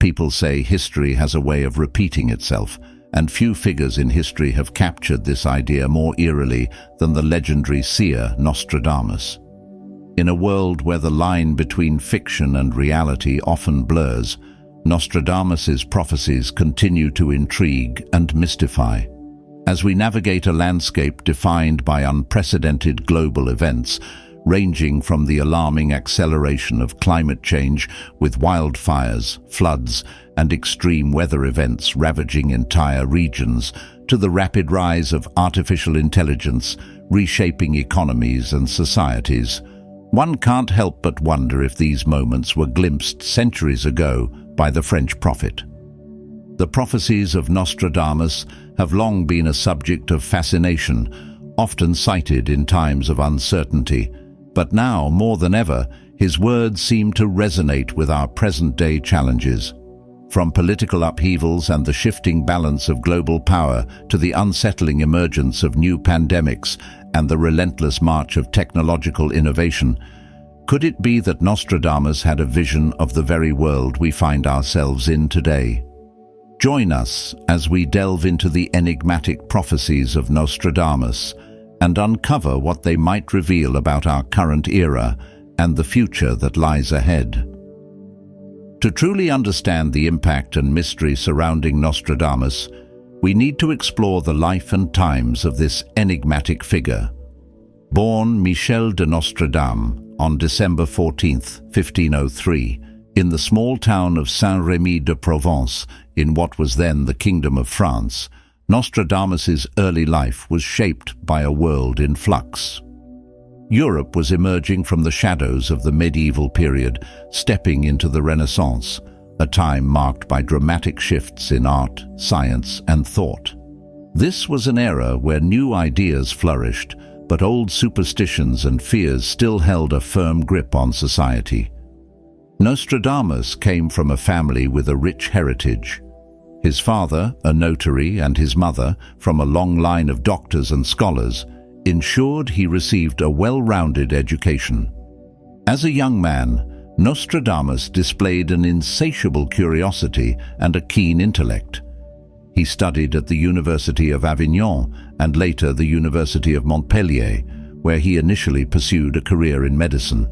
People say history has a way of repeating itself, and few figures in history have captured this idea more eerily than the legendary seer Nostradamus. In a world where the line between fiction and reality often blurs, Nostradamus's prophecies continue to intrigue and mystify. As we navigate a landscape defined by unprecedented global events, ranging from the alarming acceleration of climate change with wildfires, floods, and extreme weather events ravaging entire regions, to the rapid rise of artificial intelligence reshaping economies and societies, one can't help but wonder if these moments were glimpsed centuries ago by the French prophet. The prophecies of Nostradamus have long been a subject of fascination, often cited in times of uncertainty, but now, more than ever, his words seem to resonate with our present-day challenges. From political upheavals and the shifting balance of global power to the unsettling emergence of new pandemics and the relentless march of technological innovation, could it be that Nostradamus had a vision of the very world we find ourselves in today? Join us as we delve into the enigmatic prophecies of Nostradamus and uncover what they might reveal about our current era and the future that lies ahead. To truly understand the impact and mystery surrounding Nostradamus, we need to explore the life and times of this enigmatic figure. Born Michel de Nostradamus on December 14, 1503, in the small town of Saint-Rémy-de-Provence, in what was then the Kingdom of France, Nostradamus's early life was shaped by a world in flux. Europe was emerging from the shadows of the medieval period, stepping into the Renaissance, a time marked by dramatic shifts in art, science, and thought. This was an era where new ideas flourished, but old superstitions and fears still held a firm grip on society. Nostradamus came from a family with a rich heritage. His father, a notary, and his mother, from a long line of doctors and scholars, ensured he received a well-rounded education. As a young man, Nostradamus displayed an insatiable curiosity and a keen intellect. He studied at the University of Avignon and later the University of Montpellier, where he initially pursued a career in medicine.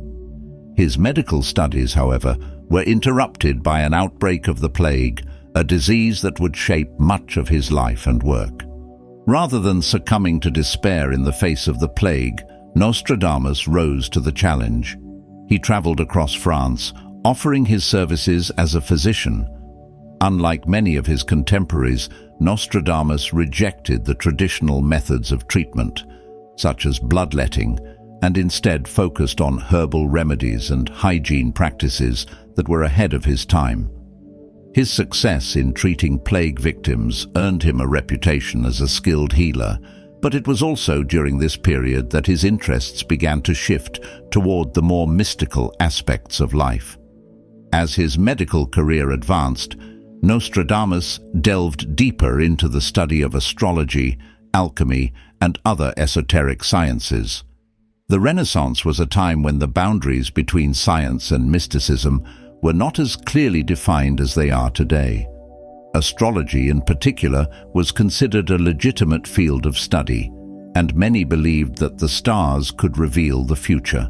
His medical studies, however, were interrupted by an outbreak of the plague, a disease that would shape much of his life and work. Rather than succumbing to despair in the face of the plague, Nostradamus rose to the challenge. He traveled across France, offering his services as a physician. Unlike many of his contemporaries, Nostradamus rejected the traditional methods of treatment, such as bloodletting, and instead focused on herbal remedies and hygiene practices that were ahead of his time. His success in treating plague victims earned him a reputation as a skilled healer, but it was also during this period that his interests began to shift toward the more mystical aspects of life. As his medical career advanced, Nostradamus delved deeper into the study of astrology, alchemy, and other esoteric sciences. The Renaissance was a time when the boundaries between science and mysticism were not as clearly defined as they are today. Astrology, in particular, was considered a legitimate field of study, and many believed that the stars could reveal the future.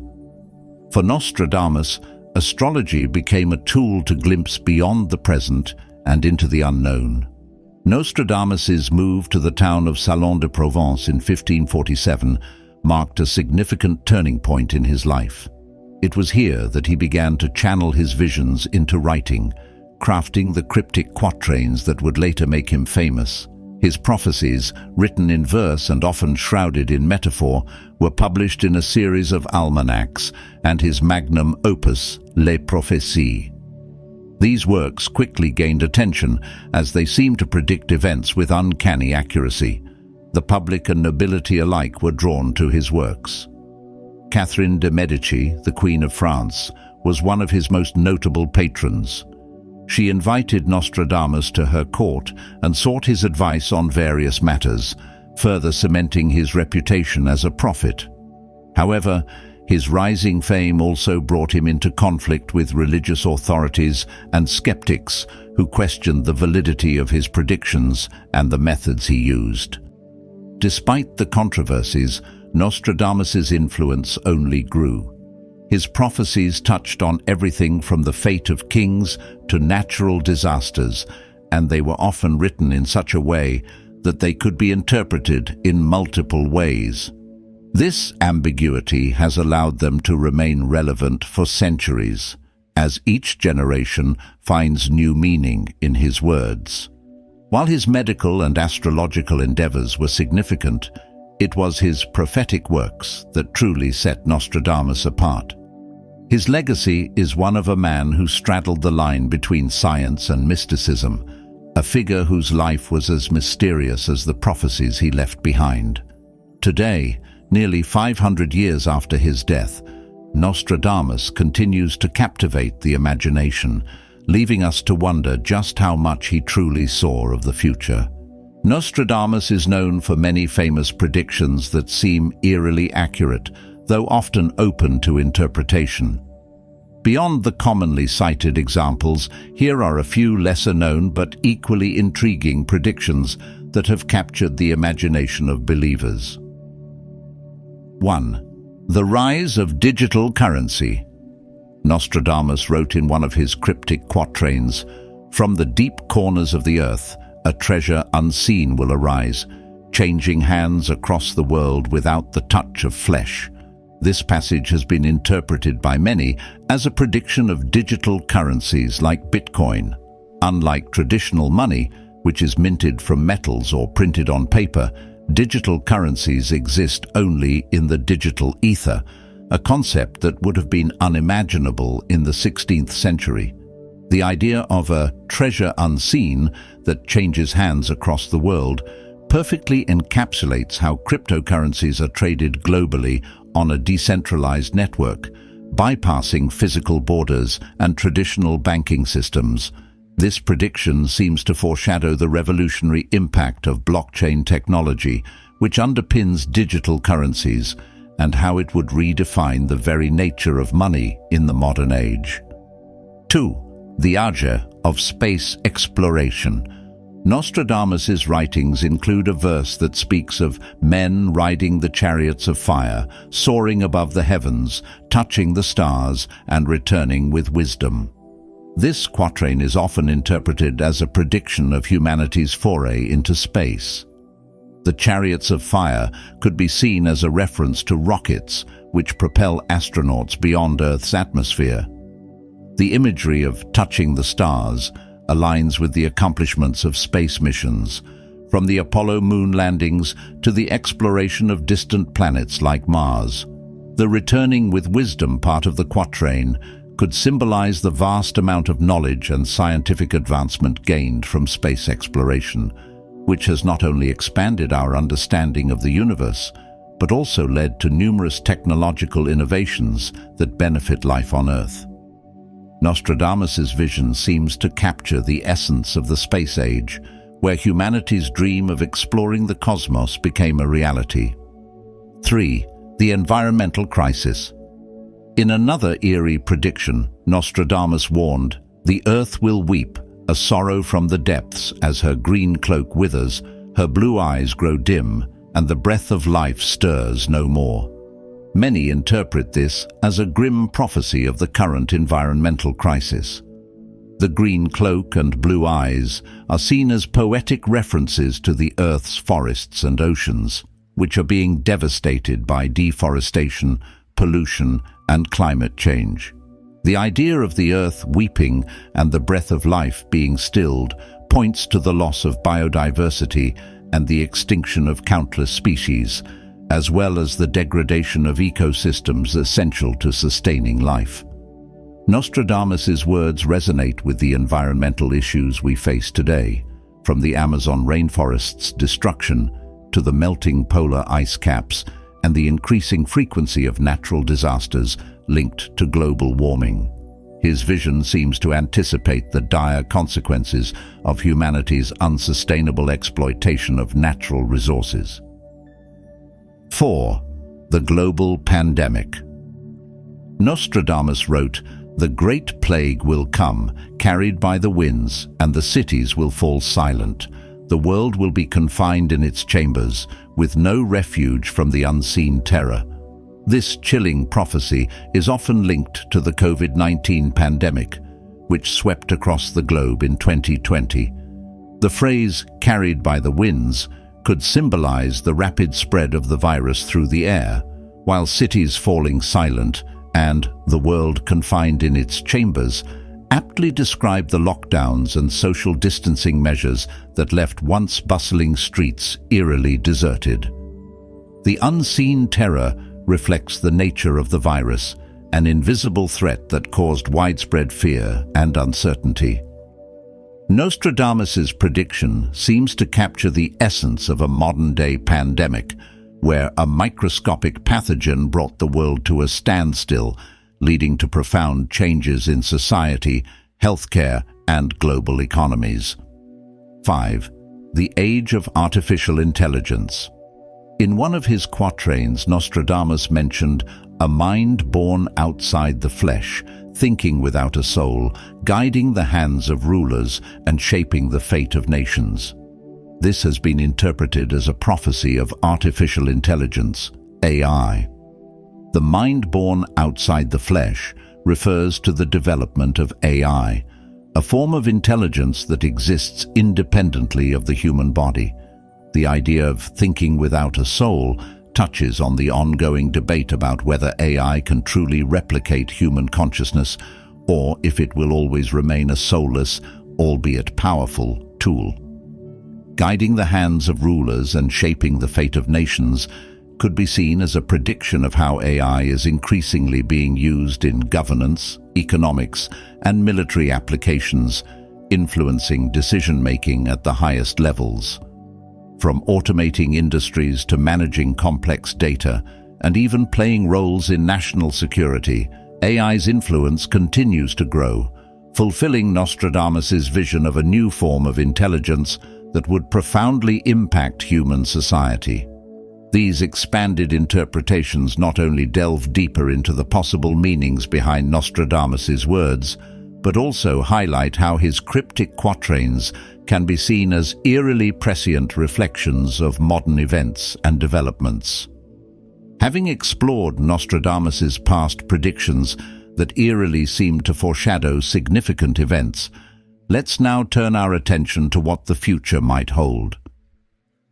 For Nostradamus, astrology became a tool to glimpse beyond the present and into the unknown. Nostradamus's move to the town of Salon-de-Provence in 1547 marked a significant turning point in his life. It was here that he began to channel his visions into writing, crafting the cryptic quatrains that would later make him famous. His prophecies, written in verse and often shrouded in metaphor, were published in a series of almanacs and his magnum opus, Les Prophéties. These works quickly gained attention as they seemed to predict events with uncanny accuracy. The public and nobility alike were drawn to his works. Catherine de' Medici, the Queen of France, was one of his most notable patrons. She invited Nostradamus to her court and sought his advice on various matters, further cementing his reputation as a prophet. However, His rising fame also brought him into conflict with religious authorities and skeptics who questioned the validity of his predictions and the methods he used. Despite the controversies, Nostradamus's influence only grew. His prophecies touched on everything from the fate of kings to natural disasters, and they were often written in such a way that they could be interpreted in multiple ways. This ambiguity has allowed them to remain relevant for centuries, as each generation finds new meaning in his words. While his medical and astrological endeavors were significant, it was his prophetic works that truly set Nostradamus apart. His legacy is one of a man who straddled the line between science and mysticism, a figure whose life was as mysterious as the prophecies he left behind. Today, nearly 500 years after his death, Nostradamus continues to captivate the imagination, leaving us to wonder just how much he truly saw of the future. Nostradamus is known for many famous predictions that seem eerily accurate, though often open to interpretation. Beyond the commonly cited examples, here are a few lesser-known but equally intriguing predictions that have captured the imagination of believers. 1. The rise of digital currency. Nostradamus wrote in one of his cryptic quatrains, "From the deep corners of the earth, a treasure unseen will arise, changing hands across the world without the touch of flesh." This passage has been interpreted by many as a prediction of digital currencies like Bitcoin. Unlike traditional money, which is minted from metals or printed on paper, digital currencies exist only in the digital ether, a concept that would have been unimaginable in the 16th century. The idea of a treasure unseen that changes hands across the world perfectly encapsulates how cryptocurrencies are traded globally on a decentralized network, bypassing physical borders and traditional banking systems. This prediction seems to foreshadow the revolutionary impact of blockchain technology, which underpins digital currencies, and how it would redefine the very nature of money in the modern age. 2. The age of space exploration. Nostradamus's writings include a verse that speaks of men riding the chariots of fire, soaring above the heavens, touching the stars, and returning with wisdom. This quatrain is often interpreted as a prediction of humanity's foray into space. The chariots of fire could be seen as a reference to rockets, which propel astronauts beyond Earth's atmosphere. The imagery of touching the stars aligns with the accomplishments of space missions, from the Apollo moon landings to the exploration of distant planets like Mars. The returning with wisdom part of the quatrain could symbolize the vast amount of knowledge and scientific advancement gained from space exploration, which has not only expanded our understanding of the universe, but also led to numerous technological innovations that benefit life on Earth. Nostradamus's vision seems to capture the essence of the space age, where humanity's dream of exploring the cosmos became a reality. 3. The environmental crisis. In another eerie prediction, Nostradamus warned, "The earth will weep, a sorrow from the depths as her green cloak withers, her blue eyes grow dim, and the breath of life stirs no more." Many interpret this as a grim prophecy of the current environmental crisis. The green cloak and blue eyes are seen as poetic references to the Earth's forests and oceans, which are being devastated by deforestation, pollution, and climate change. The idea of the Earth weeping and the breath of life being stilled points to the loss of biodiversity and the extinction of countless species, as well as the degradation of ecosystems essential to sustaining life. Nostradamus's words resonate with the environmental issues we face today, from the Amazon rainforest's destruction to the melting polar ice caps and the increasing frequency of natural disasters linked to global warming. His vision seems to anticipate the dire consequences of humanity's unsustainable exploitation of natural resources. 4. The global pandemic. Nostradamus wrote, "The great plague will come, carried by the winds, and the cities will fall silent. The world will be confined in its chambers, with no refuge from the unseen terror." This chilling prophecy is often linked to the COVID-19 pandemic, which swept across the globe in 2020. The phrase, "carried by the winds," could symbolize the rapid spread of the virus through the air, while cities falling silent and the world confined in its chambers aptly describe the lockdowns and social distancing measures that left once bustling streets eerily deserted. The unseen terror reflects the nature of the virus, an invisible threat that caused widespread fear and uncertainty. Nostradamus's prediction seems to capture the essence of a modern-day pandemic, where a microscopic pathogen brought the world to a standstill, leading to profound changes in society, healthcare, and global economies. 5. The Age of Artificial Intelligence. In one of his quatrains, Nostradamus mentioned a mind born outside the flesh, thinking without a soul, guiding the hands of rulers and shaping the fate of nations. This has been interpreted as a prophecy of artificial intelligence, AI. The mind born outside the flesh refers to the development of AI, a form of intelligence that exists independently of the human body. The idea of thinking without a soul touches on the ongoing debate about whether AI can truly replicate human consciousness or if it will always remain a soulless, albeit powerful, tool. Guiding the hands of rulers and shaping the fate of nations could be seen as a prediction of how AI is increasingly being used in governance, economics, and military applications, influencing decision-making at the highest levels. From automating industries to managing complex data, and even playing roles in national security, AI's influence continues to grow, fulfilling Nostradamus's vision of a new form of intelligence that would profoundly impact human society. These expanded interpretations not only delve deeper into the possible meanings behind Nostradamus's words, but also highlight how his cryptic quatrains can be seen as eerily prescient reflections of modern events and developments. Having explored Nostradamus's past predictions that eerily seemed to foreshadow significant events, let's now turn our attention to what the future might hold.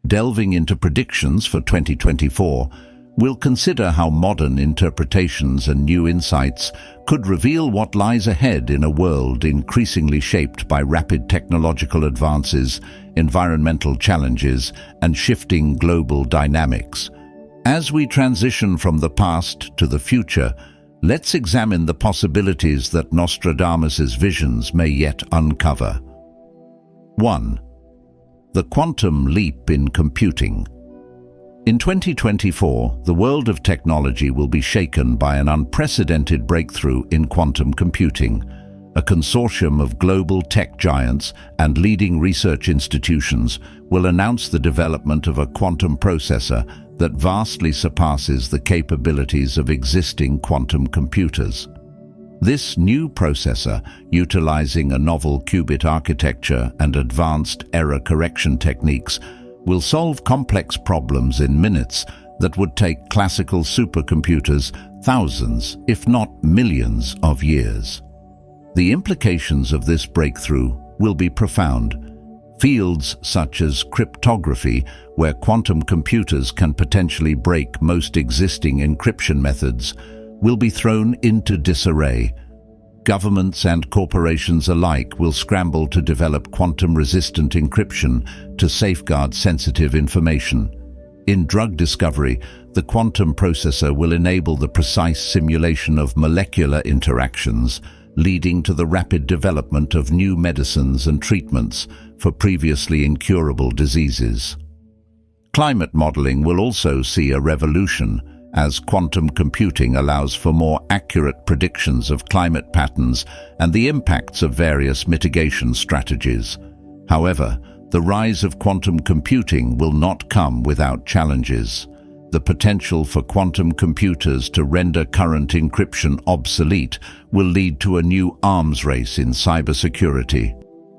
Delving into predictions for 2024, we'll consider how modern interpretations and new insights could reveal what lies ahead in a world increasingly shaped by rapid technological advances, environmental challenges, and shifting global dynamics. As we transition from the past to the future, let's examine the possibilities that Nostradamus's visions may yet uncover. 1. The quantum leap in computing. In 2024, the world of technology will be shaken by an unprecedented breakthrough in quantum computing. A consortium of global tech giants and leading research institutions will announce the development of a quantum processor that vastly surpasses the capabilities of existing quantum computers. This new processor, utilizing a novel qubit architecture and advanced error correction techniques, will solve complex problems in minutes that would take classical supercomputers thousands, if not millions, of years. The implications of this breakthrough will be profound. Fields such as cryptography, where quantum computers can potentially break most existing encryption methods, will be thrown into disarray. Governments and corporations alike will scramble to develop quantum-resistant encryption to safeguard sensitive information. In drug discovery, the quantum processor will enable the precise simulation of molecular interactions, leading to the rapid development of new medicines and treatments for previously incurable diseases. Climate modeling will also see a revolution, as quantum computing allows for more accurate predictions of climate patterns and the impacts of various mitigation strategies. However, the rise of quantum computing will not come without challenges. The The potential for quantum computers to render current encryption obsolete will lead to a new arms race in cybersecurity.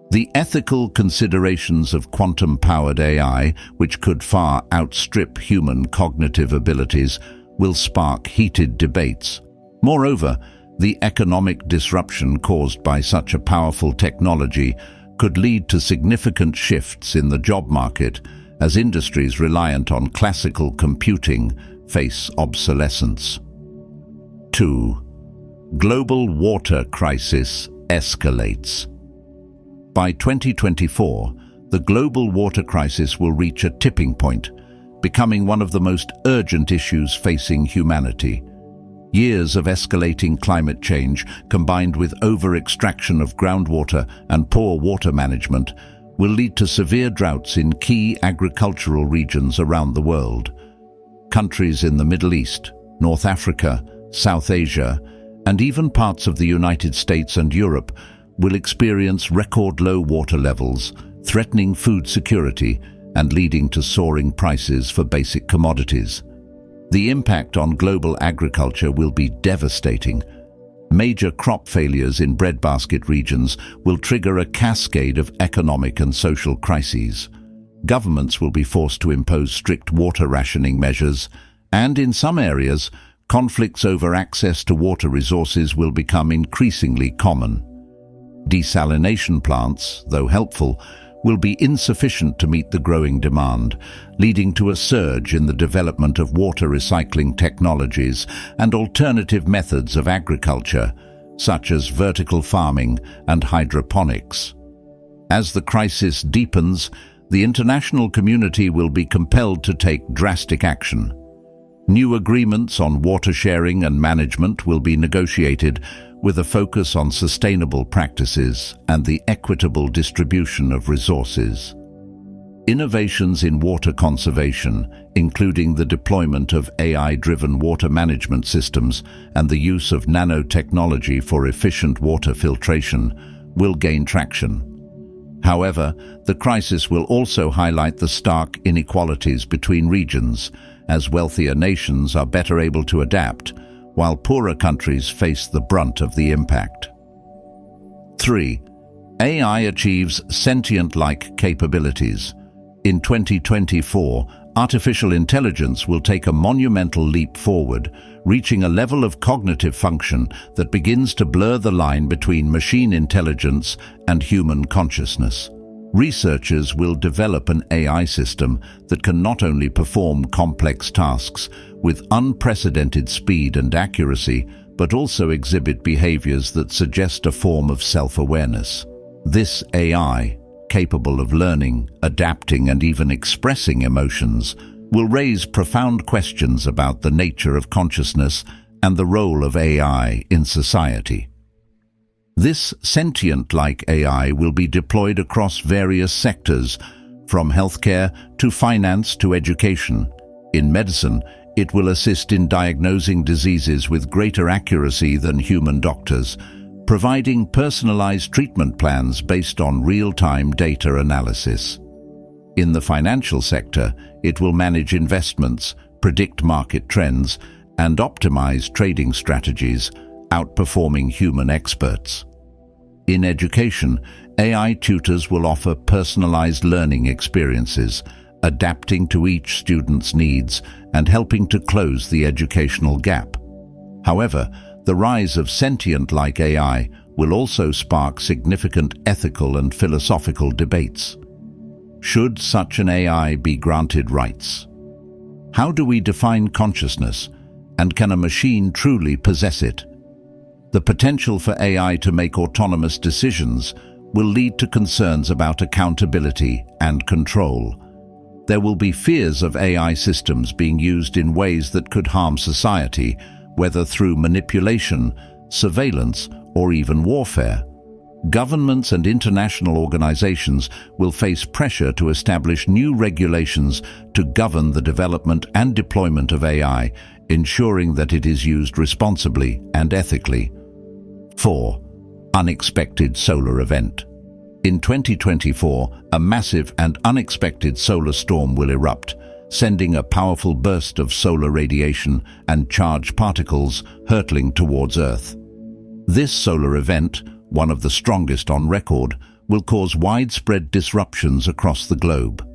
The ethical considerations of quantum-powered AI, which could far outstrip human cognitive abilities, will spark heated debates. Moreover, the economic disruption caused by such a powerful technology could lead to significant shifts in the job market as industries reliant on classical computing face obsolescence. 2. Global water crisis escalates. By 2024, the global water crisis will reach a tipping point, becoming one of the most urgent issues facing humanity. Years of escalating climate change, combined with over-extraction of groundwater and poor water management, will lead to severe droughts in key agricultural regions around the world. Countries in the Middle East, North Africa, South Asia, and even parts of the United States and Europe will experience record low water levels, threatening food security and leading to soaring prices for basic commodities. The impact on global agriculture will be devastating. Major crop failures in breadbasket regions will trigger a cascade of economic and social crises. Governments will be forced to impose strict water rationing measures, and in some areas, conflicts over access to water resources will become increasingly common. Desalination plants, though helpful, will be insufficient to meet the growing demand, leading to a surge in the development of water recycling technologies and alternative methods of agriculture, such as vertical farming and hydroponics. As the crisis deepens, the international community will be compelled to take drastic action. New agreements on water sharing and management will be negotiated, with a focus on sustainable practices and the equitable distribution of resources. Innovations in water conservation, including the deployment of AI-driven water management systems and the use of nanotechnology for efficient water filtration, will gain traction. However, the crisis will also highlight the stark inequalities between regions, as wealthier nations are better able to adapt, while poorer countries face the brunt of the impact. 3. AI achieves sentient-like capabilities. In 2024, artificial intelligence will take a monumental leap forward, reaching a level of cognitive function that begins to blur the line between machine intelligence and human consciousness. Researchers will develop an AI system that can not only perform complex tasks with unprecedented speed and accuracy, but also exhibit behaviors that suggest a form of self-awareness. This AI, capable of learning, adapting, and even expressing emotions, will raise profound questions about the nature of consciousness and the role of AI in society. This sentient-like AI will be deployed across various sectors, from healthcare to finance to education. In medicine, it will assist in diagnosing diseases with greater accuracy than human doctors, providing personalized treatment plans based on real-time data analysis. In the financial sector, it will manage investments, predict market trends, and optimize trading strategies, outperforming human experts. In education, AI tutors will offer personalized learning experiences, adapting to each student's needs and helping to close the educational gap. However, the rise of sentient-like AI will also spark significant ethical and philosophical debates. Should such an AI be granted rights? How do we define consciousness, and can a machine truly possess it? The potential for AI to make autonomous decisions will lead to concerns about accountability and control. There will be fears of AI systems being used in ways that could harm society, whether through manipulation, surveillance, or even warfare. Governments and international organizations will face pressure to establish new regulations to govern the development and deployment of AI, ensuring that it is used responsibly and ethically. 4. Unexpected solar event. In 2024, a massive and unexpected solar storm will erupt, sending a powerful burst of solar radiation and charged particles hurtling towards Earth. This solar event, one of the strongest on record, will cause widespread disruptions across the globe.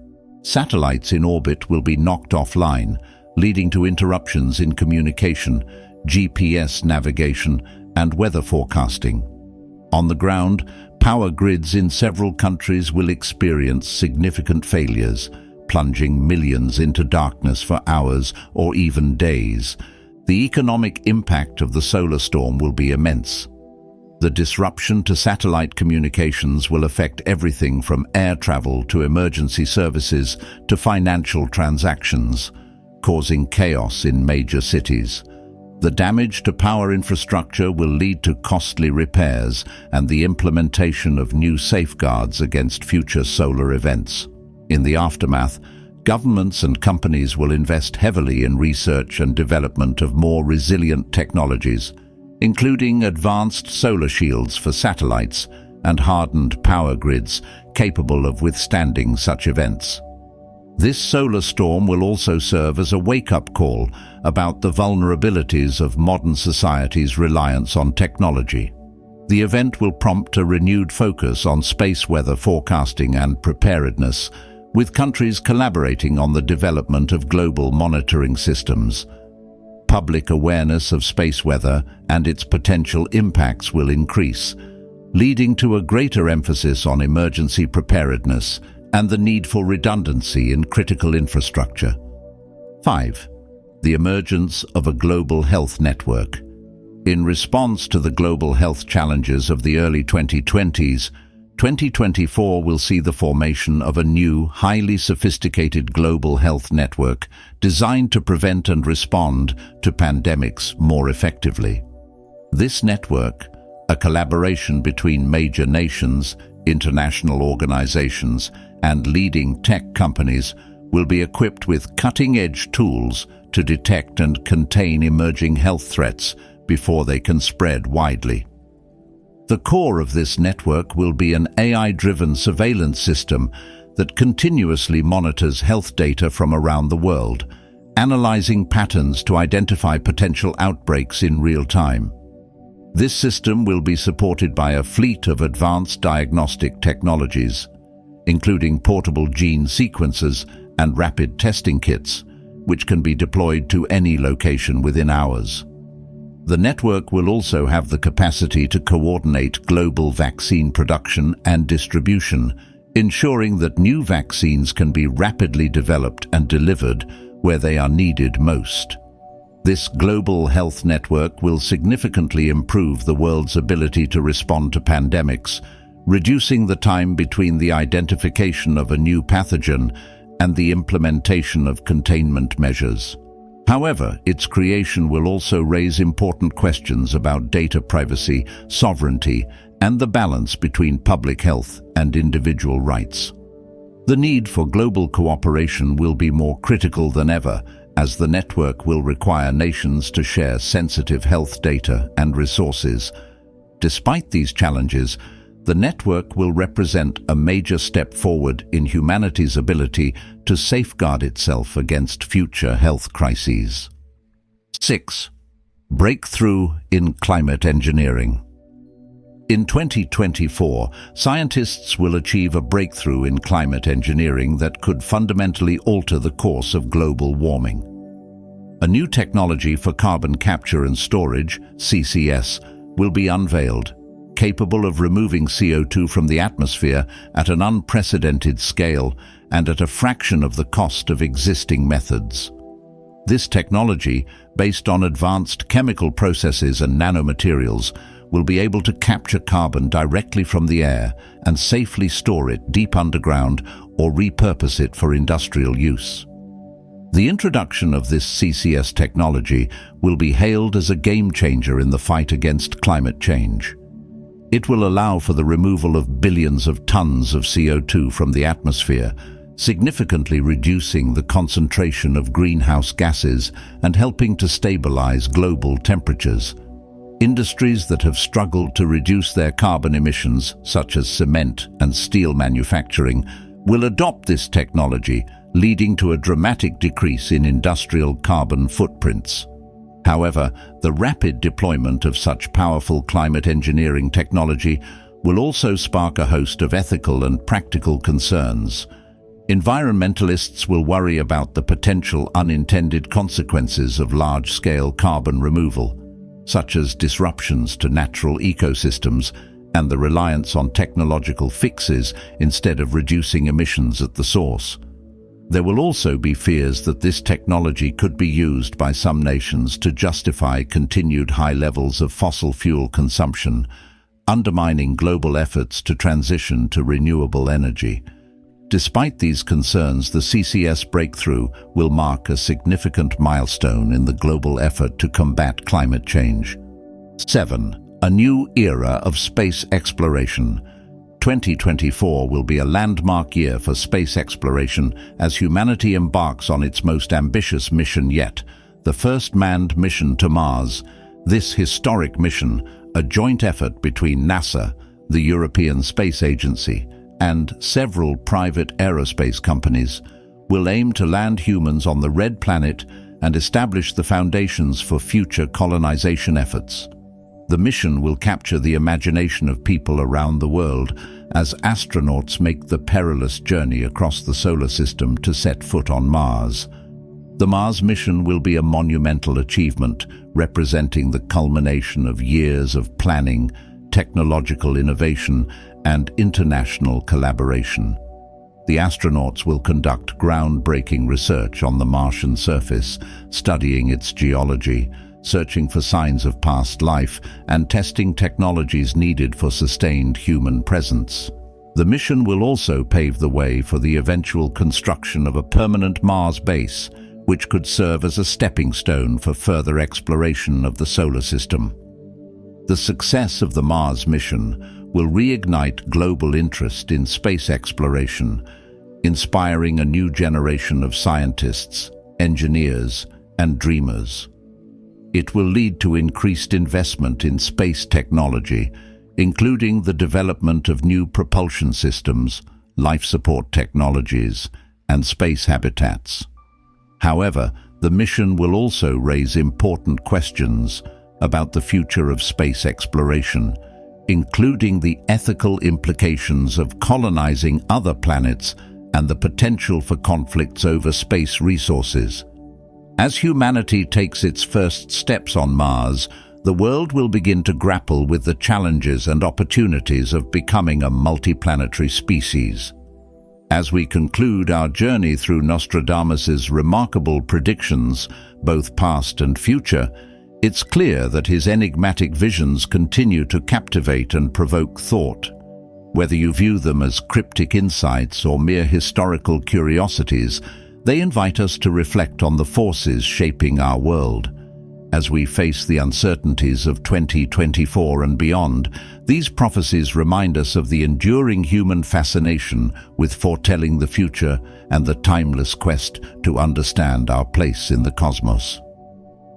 Satellites in orbit will be knocked offline, leading to interruptions in communication, GPS navigation, and weather forecasting. On the ground, power grids in several countries will experience significant failures, plunging millions into darkness for hours or even days. The economic impact of the solar storm will be immense. The disruption to satellite communications will affect everything from air travel to emergency services to financial transactions, causing chaos in major cities. The damage to power infrastructure will lead to costly repairs and the implementation of new safeguards against future solar events. In the aftermath, governments and companies will invest heavily in research and development of more resilient technologies, including advanced solar shields for satellites and hardened power grids capable of withstanding such events. This solar storm will also serve as a wake-up call about the vulnerabilities of modern society's reliance on technology. The event will prompt a renewed focus on space weather forecasting and preparedness, with countries collaborating on the development of global monitoring systems. Public awareness of space weather and its potential impacts will increase, leading to a greater emphasis on emergency preparedness and the need for redundancy in critical infrastructure. 5. The emergence of a global health network. In response to the global health challenges of the early 2020s, 2024 will see the formation of a new, highly sophisticated global health network designed to prevent and respond to pandemics more effectively. This network, a collaboration between major nations, international organizations, and leading tech companies, will be equipped with cutting-edge tools to detect and contain emerging health threats before they can spread widely. The core of this network will be an AI-driven surveillance system that continuously monitors health data from around the world, analyzing patterns to identify potential outbreaks in real time. This system will be supported by a fleet of advanced diagnostic technologies, including portable gene sequencers and rapid testing kits, which can be deployed to any location within hours. The network will also have the capacity to coordinate global vaccine production and distribution, ensuring that new vaccines can be rapidly developed and delivered where they are needed most. This global health network will significantly improve the world's ability to respond to pandemics, reducing the time between the identification of a new pathogen and the implementation of containment measures. However, its creation will also raise important questions about data privacy, sovereignty, and the balance between public health and individual rights. The need for global cooperation will be more critical than ever, as the network will require nations to share sensitive health data and resources. Despite these challenges, the network will represent a major step forward in humanity's ability to safeguard itself against future health crises. 6. Breakthrough in climate engineering. In 2024, scientists will achieve a breakthrough in climate engineering that could fundamentally alter the course of global warming. A new technology for carbon capture and storage, CCS, will be unveiled, capable of removing CO2 from the atmosphere at an unprecedented scale and at a fraction of the cost of existing methods. This technology, based on advanced chemical processes and nanomaterials, will be able to capture carbon directly from the air and safely store it deep underground or repurpose it for industrial use. The introduction of this CCS technology will be hailed as a game-changer in the fight against climate change. It will allow for the removal of billions of tons of CO2 from the atmosphere, significantly reducing the concentration of greenhouse gases and helping to stabilize global temperatures. Industries that have struggled to reduce their carbon emissions, such as cement and steel manufacturing, will adopt this technology, leading to a dramatic decrease in industrial carbon footprints. However, the rapid deployment of such powerful climate engineering technology will also spark a host of ethical and practical concerns. Environmentalists will worry about the potential unintended consequences of large-scale carbon removal, such as disruptions to natural ecosystems and the reliance on technological fixes instead of reducing emissions at the source. There will also be fears that this technology could be used by some nations to justify continued high levels of fossil fuel consumption, undermining global efforts to transition to renewable energy. Despite these concerns, the CCS breakthrough will mark a significant milestone in the global effort to combat climate change. 7. A new era of space exploration. 2024 will be a landmark year for space exploration as humanity embarks on its most ambitious mission yet, the first manned mission to Mars. This historic mission, a joint effort between NASA, the European Space Agency, and several private aerospace companies, will aim to land humans on the Red Planet and establish the foundations for future colonization efforts. The mission will capture the imagination of people around the world as astronauts make the perilous journey across the solar system to set foot on Mars. The Mars mission will be a monumental achievement, representing the culmination of years of planning, technological innovation, and international collaboration. The astronauts will conduct groundbreaking research on the Martian surface, studying its geology, searching for signs of past life, and testing technologies needed for sustained human presence. The mission will also pave the way for the eventual construction of a permanent Mars base, which could serve as a stepping stone for further exploration of the solar system. The success of the Mars mission will reignite global interest in space exploration, inspiring a new generation of scientists, engineers, and dreamers. It will lead to increased investment in space technology, including the development of new propulsion systems, life support technologies, and space habitats. However, the mission will also raise important questions about the future of space exploration, including the ethical implications of colonizing other planets and the potential for conflicts over space resources. As humanity takes its first steps on Mars, the world will begin to grapple with the challenges and opportunities of becoming a multiplanetary species. As we conclude our journey through Nostradamus's remarkable predictions, both past and future, it's clear that his enigmatic visions continue to captivate and provoke thought. Whether you view them as cryptic insights or mere historical curiosities, they invite us to reflect on the forces shaping our world. As we face the uncertainties of 2024 and beyond, these prophecies remind us of the enduring human fascination with foretelling the future and the timeless quest to understand our place in the cosmos.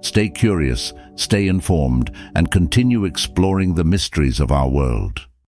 Stay curious, stay informed, and continue exploring the mysteries of our world.